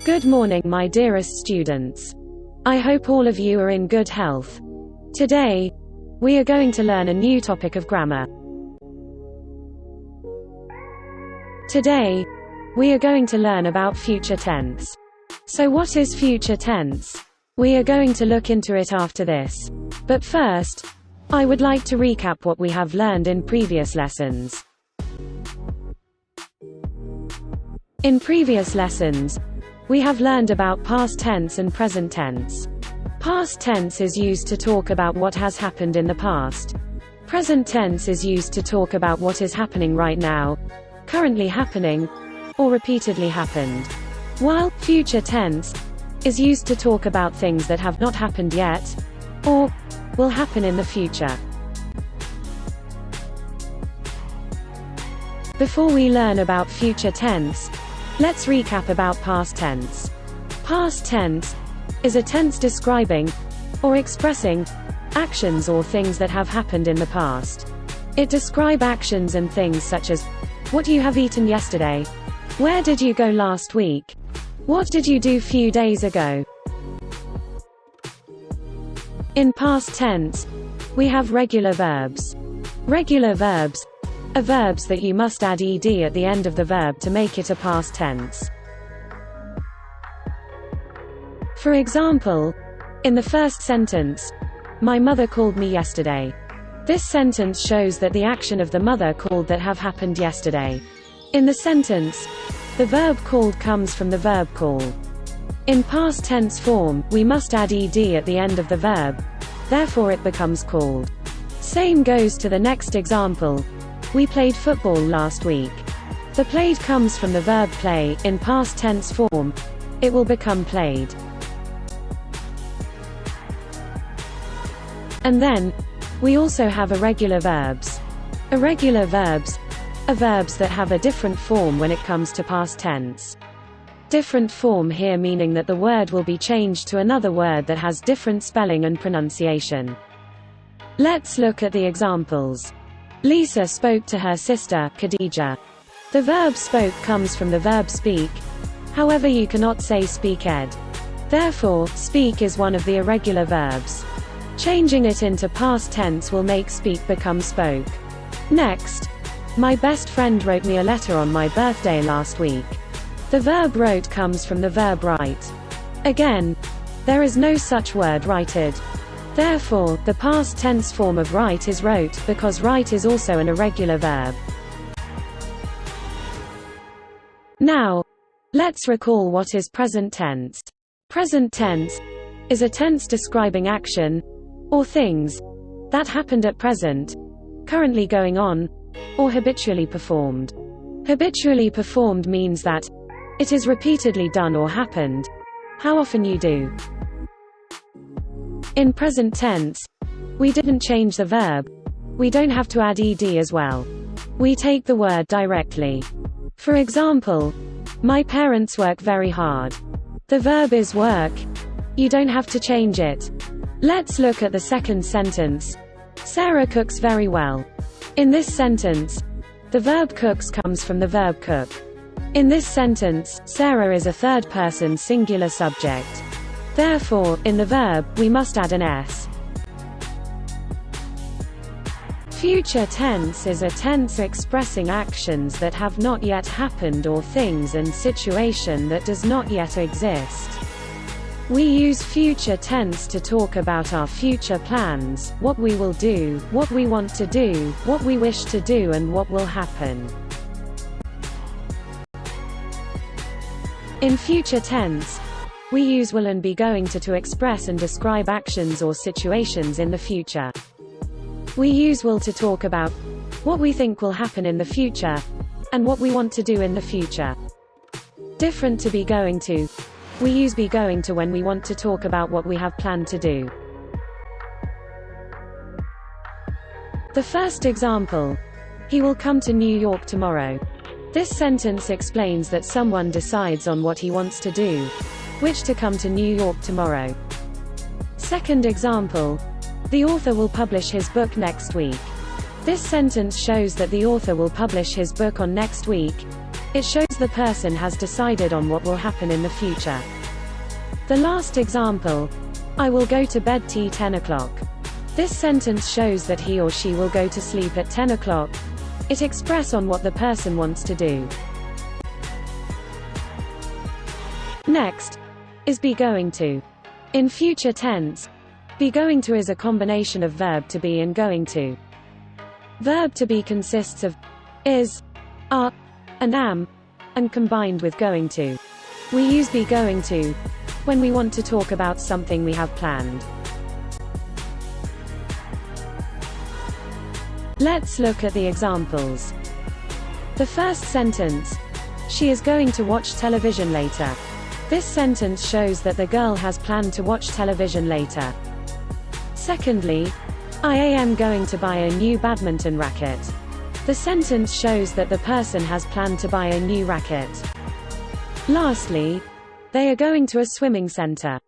Good morning, my dearest students. I hope all of you are in good health. Today, we are going to learn a new topic of grammar. Today, we are going to learn about future tense. So what is future tense? We are going to look into it after this. But first, I would like to recap what we have learned in previous lessons. In previous lessons, we have learned about past tense and present tense. Past tense is used to talk about what has happened in the past. Present tense is used to talk about what is happening right now, currently happening, or repeatedly happened. While future tense is used to talk about things that have not happened yet, or will happen in the future. Before we learn about future tense, let's recap about past tense. Past tense is a tense describing, or expressing, actions or things that have happened in the past. It describes actions and things such as, what you have eaten yesterday, where did you go last week, what did you do few days ago. In past tense, we have regular verbs. Regular verbs are verbs that you must add ed at the end of the verb to make it a past tense. For example, in the first sentence, my mother called me yesterday. This sentence shows that the action of the mother called that have happened yesterday. In the sentence, the verb called comes from the verb call. In past tense form, we must add ed at the end of the verb, therefore it becomes called. Same goes to the next example. We played football last week. The played comes from the verb play. In past tense form, it will become played. And then, we also have irregular verbs. Irregular verbs are verbs that have a different form when it comes to past tense. Different form here meaning that the word will be changed to another word that has different spelling and pronunciation. Let's look at the examples. Lisa spoke to her sister, Khadija. The verb spoke comes from the verb speak, however you cannot say speak ed. Therefore, speak is one of the irregular verbs. Changing it into past tense will make speak become spoke. Next, my best friend wrote me a letter on my birthday last week. The verb wrote comes from the verb write. Again, there is no such word righted. Therefore, the past tense form of write is wrote, because write is also an irregular verb. Now, let's recall what is present tense. Present tense is a tense describing action, or things, that happened at present, currently going on, or habitually performed. Habitually performed means that it is repeatedly done or happened. How often you do. In present tense, we didn't change the verb. We don't have to add ed as well. We take the word directly. For example, my parents work very hard. The verb is work. You don't have to change it. Let's look at the second sentence. Sarah cooks very well. In this sentence, the verb cooks comes from the verb cook. In this sentence, Sarah is a third person singular subject. Therefore, in the verb, we must add an s. Future tense is a tense expressing actions that have not yet happened or things and situation that does not yet exist. We use future tense to talk about our future plans, what we will do, what we want to do, what we wish to do and what will happen. In future tense, we use will and be going to express and describe actions or situations in the future. We use will to talk about what we think will happen in the future, and what we want to do in the future. Different to be going to, we use be going to when we want to talk about what we have planned to do. The first example, he will come to New York tomorrow. This sentence explains that someone decides on what he wants to do, which to come to New York tomorrow. Second example, the author will publish his book next week. This sentence shows that the author will publish his book on next week. It shows the person has decided on what will happen in the future. The last example, I will go to bed till 10 o'clock. This sentence shows that he or she will go to sleep at 10 o'clock. It expresses on what the person wants to do. Next is be going to. In future tense, be going to is a combination of verb to be and going to. Verb to be consists of is, are, and am, and combined with going to. We use be going to when we want to talk about something we have planned. Let's look at the examples. The first sentence, she is going to watch television later. This sentence shows that the girl has planned to watch television later. Secondly, I am going to buy a new badminton racket. The sentence shows that the person has planned to buy a new racket. Lastly, they are going to a swimming center.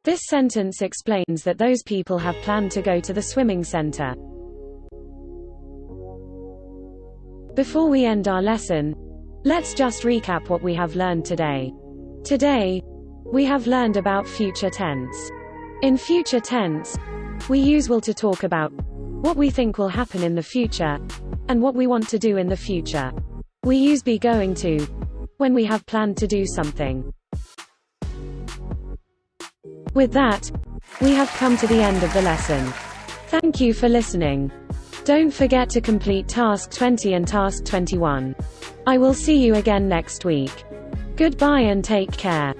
This sentence explains that those people have planned to go to the swimming center. Before we end our lesson, let's just recap what we have learned today. Today, we have learned about future tense. In future tense, we use will to talk about what we think will happen in the future, and what we want to do in the future. We use be going to when we have planned to do something. With that, we have come to the end of the lesson. Thank you for listening. Don't forget to complete Task 20 and Task 21. I will see you again next week. Goodbye and take care.